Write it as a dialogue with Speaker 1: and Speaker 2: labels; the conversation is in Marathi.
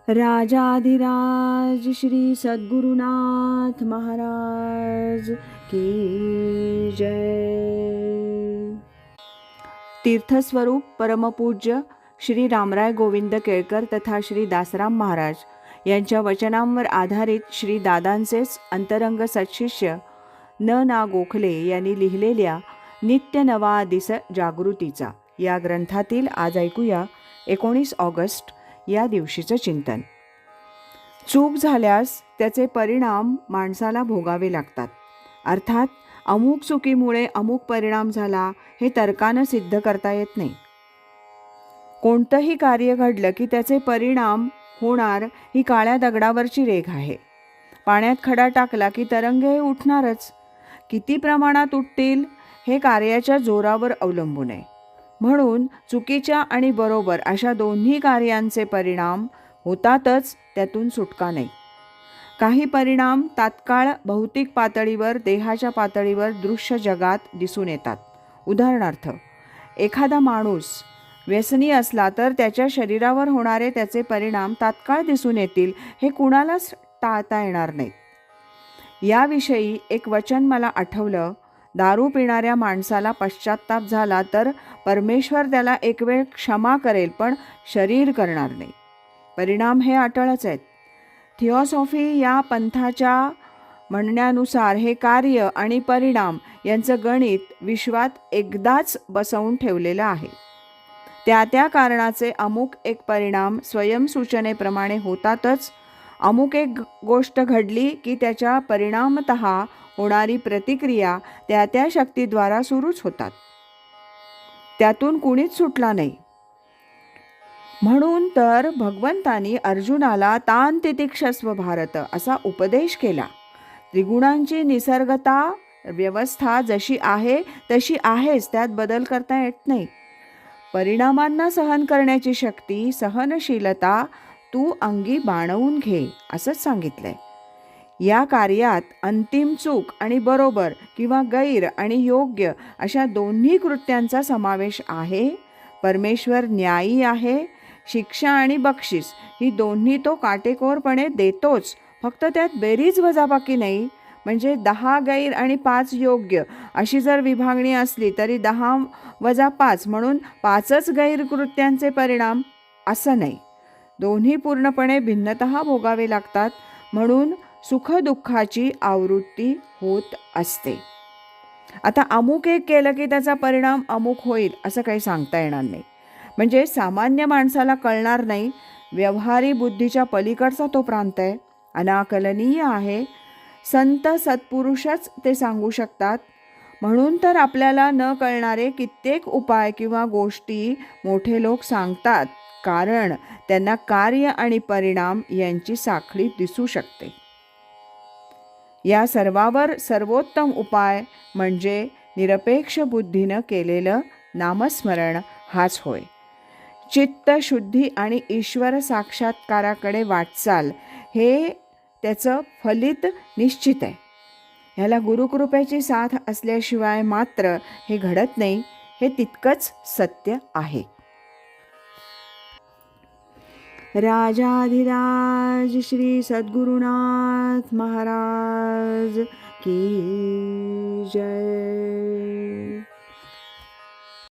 Speaker 1: राजाधिराज श्री सद्गुरुनाथ महाराज की जय। तीर्थस्वरूप परमपूज्य श्री रामराय गोविंद केळकर तथा श्री दासराम महाराज यांच्या वचनांवर आधारित श्री दादांचेच अंतरंग सत्शिष्य ना गोखले यांनी लिहिलेल्या नित्य नवा दिस जागृतीचा या ग्रंथातील आज ऐकूया 19 ऑगस्ट या दिवशीचं चिंतन. चूक झाल्यास त्याचे परिणाम माणसाला भोगावे लागतात. अर्थात अमुक चुकीमुळे अमुक परिणाम झाला हे तर्कानं सिद्ध करता येत नाही. कोणतंही कार्य घडलं की त्याचे परिणाम होणार ही काळ्या दगडावरची रेघ आहे. पाण्यात खडा टाकला की तरंगे उठणारच. किती प्रमाणात उठतील हे कार्याच्या जोरावर अवलंबून आहे. म्हणून चुकीच्या आणि बरोबर अशा दोन्ही कार्यांचे परिणाम होतातच, त्यातून सुटका नाही. काही परिणाम तात्काळ भौतिक पातळीवर, देहाच्या पातळीवर, दृश्य जगात दिसून येतात. उदाहरणार्थ, एखादा माणूस व्यसनी असला तर त्याच्या शरीरावर होणारे त्याचे परिणाम तात्काळ दिसून येतील, हे कुणालाच टाळता येणार नाहीत. याविषयी एक वचन मला आठवलं. दारू पिणाऱ्या माणसाला पश्चात्ताप झाला तर परमेश्वर त्याला एक वेळ क्षमा करेल, पण शरीर करणार नाही. परिणाम हे अटळच आहेत. थिओसॉफी या पंथाच्या म्हणण्यानुसार हे कार्य आणि परिणाम यांचं गणित विश्वात एकदाच बसवून ठेवलेलं आहे. त्या कारणाचे अमुक एक परिणाम स्वयंसूचनेप्रमाणे होतातच. अमुक एक गोष्ट घडली की त्याच्या परिणामतः होणारी प्रतिक्रिया त्या शक्तीद्वारा सुरूच होतात. त्यातून कुणीच सुटला नाही. म्हणून तर भगवंतानी अर्जुनाला तान तितिक्षस्व भारत असा उपदेश केला. त्रिगुणांची निसर्गता व्यवस्था जशी आहे तशी आहेच, त्यात बदल करता येत नाही. परिणामांना सहन करण्याची शक्ती, सहनशीलता तू अंगी बाणवून घे असंच सांगितलंय. या कार्यात अंतिम चूक आणि बरोबर किंवा गैर आणि योग्य अशा दोन्ही कृत्यांचा समावेश आहे. परमेश्वर न्यायी आहे. शिक्षा आणि बक्षीस ही दोन्ही तो काटेकोरपणे देतोच. फक्त त्यात बेरीज वजाबाकी नाही. म्हणजे 10 गैर आणि 5 योग्य अशी जर विभागणी असली तरी 10 वजा 5 म्हणून 5च गैरकृत्यांचे परिणाम असं नाही. दोन्ही पूर्णपणे भिन्नतः भोगावे लागतात. म्हणून सुखदुःखाची आवृत्ती होत असते. आता अमुक एक केलं की त्याचा परिणाम अमुक होईल असं काही सांगता येणार नाही. म्हणजे सामान्य माणसाला कळणार नाही. व्यवहारी बुद्धीच्या पलीकडचा तो प्रांत आहे. अनाकलनीय आहे. संत सत्पुरुषच ते सांगू शकतात. म्हणून तर आपल्याला न कळणारे कित्येक उपाय किंवा गोष्टी मोठे लोक सांगतात, कारण त्यांना कार्य आणि परिणाम यांची साखळी दिसू शकते. या सर्वावर सर्वोत्तम उपाय म्हणजे निरपेक्ष बुद्धीनं केलेलं नामस्मरण हाच होय. चित्तशुद्धी आणि ईश्वर साक्षात्काराकडे वाटचाल हे त्याचं फलित निश्चित आहे. ह्याला गुरुकृपेची साथ असल्याशिवाय मात्र हे घडत नाही, हे तितकंच सत्य आहे. राजाधिराज श्री सद्गुरुनाथ महाराज की जय.